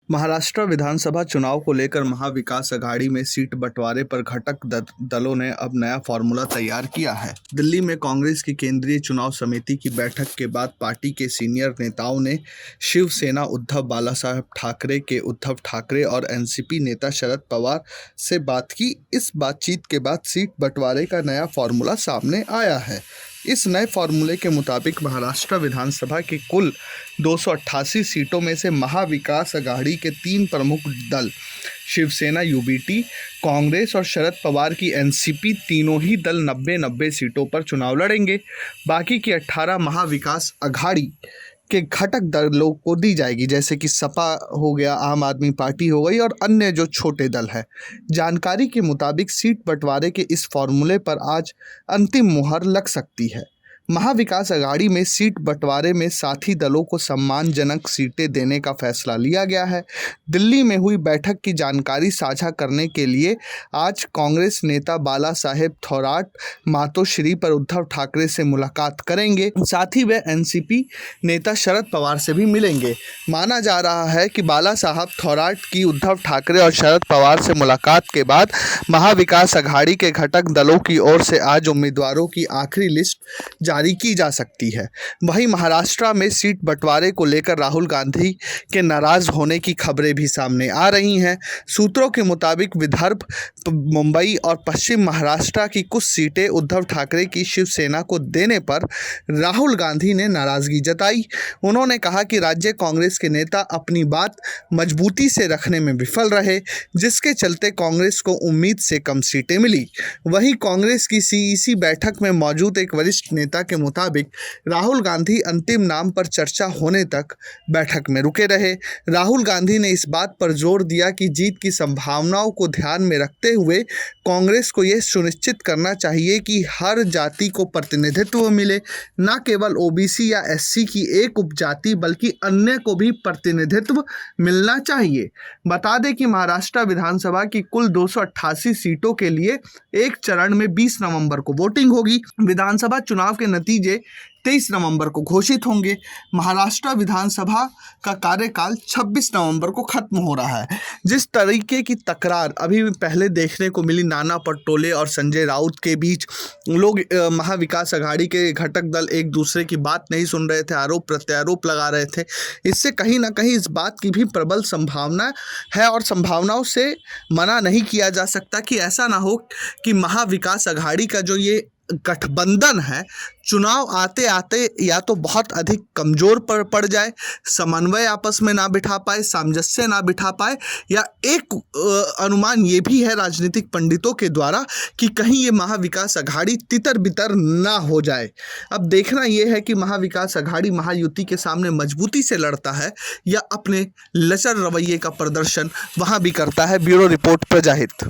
महाराष्ट्र विधानसभा चुनाव को लेकर महाविकास अघाड़ी में सीट बंटवारे पर घटक दलों ने अब नया फॉर्मूला तैयार किया है। दिल्ली में कांग्रेस की केंद्रीय चुनाव समिति की बैठक के बाद पार्टी के सीनियर नेताओं ने शिवसेना उद्धव बालासाहेब ठाकरे के उद्धव ठाकरे और एनसीपी नेता शरद पवार से बात की। इस बातचीत के बाद सीट बंटवारे का नया फॉर्मूला सामने आया है। इस नए फॉर्मूले के मुताबिक महाराष्ट्र विधानसभा की कुल 288 सीटों में से महाविकास अघाड़ी के 3 प्रमुख दल शिवसेना यूबीटी, कांग्रेस और शरद पवार की एनसीपी तीनों ही दल 90-90 सीटों पर चुनाव लड़ेंगे। बाकी की 18 महाविकास अघाड़ी के घटक दलों को दी जाएगी, जैसे कि सपा हो गया, आम आदमी पार्टी हो गई और अन्य जो छोटे दल हैं। जानकारी के मुताबिक सीट बंटवारे के इस फॉर्मूले पर आज अंतिम मुहर लग सकती है। महाविकास अघाड़ी में सीट बंटवारे में साथी दलों को सम्मानजनक सीटें देने का फैसला लिया गया है। दिल्ली में हुई बैठक की जानकारी साझा करने के लिए आज कांग्रेस नेता बाला साहेब थोराट मातोश्री पर उद्धव ठाकरे से मुलाकात करेंगे। साथ ही वे एनसीपी नेता शरद पवार से भी मिलेंगे। माना जा रहा है कि बाला साहब थोराट की उद्धव ठाकरे और शरद पवार से मुलाकात के बाद महाविकास अघाड़ी के घटक दलों की ओर से आज उम्मीदवारों की आखिरी लिस्ट जारी की जा सकती है। वहीं महाराष्ट्र में सीट बंटवारे को लेकर राहुल गांधी के नाराज होने की खबरें भी सामने आ रही हैं। सूत्रों के मुताबिक विदर्भ, मुंबई और पश्चिम महाराष्ट्र की कुछ सीटें उद्धव ठाकरे की शिवसेना को देने पर राहुल गांधी ने नाराजगी जताई। उन्होंने कहा कि राज्य कांग्रेस के नेता अपनी बात मजबूती से रखने में विफल रहे, जिसके चलते कांग्रेस को उम्मीद से कम सीटें मिली। वहीं कांग्रेस की सीईसी बैठक में मौजूद एक वरिष्ठ नेता के मुताबिक राहुल गांधी अंतिम नाम पर चर्चा होने तक बैठक में रुके रहे। राहुल गांधी ने इस बात पर जोर दिया कि जीत की संभावनाओं को ध्यान में रखते हुए कांग्रेस को यह सुनिश्चित करना चाहिए कि हर जाति को प्रतिनिधित्व मिले, न केवल ओबीसी या एससी की एक उपजाति बल्कि अन्य को भी प्रतिनिधित्व मिलना चाहिए। बता दें कि महाराष्ट्र विधानसभा की कुल 288 सीटों के लिए एक चरण में 20 नवंबर को वोटिंग होगी। विधानसभा चुनाव के नतीजे 23 नवंबर को घोषित होंगे। महाराष्ट्र विधानसभा का कार्यकाल 26 नवंबर को खत्म हो रहा है। जिस तरीके की तकरार अभी पहले देखने को मिली नाना पटोले और संजय राउत के बीच, लोग महाविकास अघाड़ी के घटक दल एक दूसरे की बात नहीं सुन रहे थे, आरोप प्रत्यारोप लगा रहे थे। इससे कहीं ना कहीं इस बात की भी प्रबल संभावना है और संभावनाओं से मना नहीं किया जा सकता कि ऐसा ना हो कि महाविकास अघाड़ी का जो ये गठबंधन है चुनाव आते आते या तो बहुत अधिक कमज़ोर पड़ जाए, समन्वय आपस में ना बिठा पाए, सामंजस्य ना बिठा पाए, या एक अनुमान ये भी है राजनीतिक पंडितों के द्वारा कि कहीं ये महाविकास अघाड़ी तितर बितर ना हो जाए। अब देखना ये है कि महाविकास अघाड़ी महायुति के सामने मजबूती से लड़ता है या अपने लचर रवैये का प्रदर्शन वहाँ भी करता है। Bureau report प्रजाहित।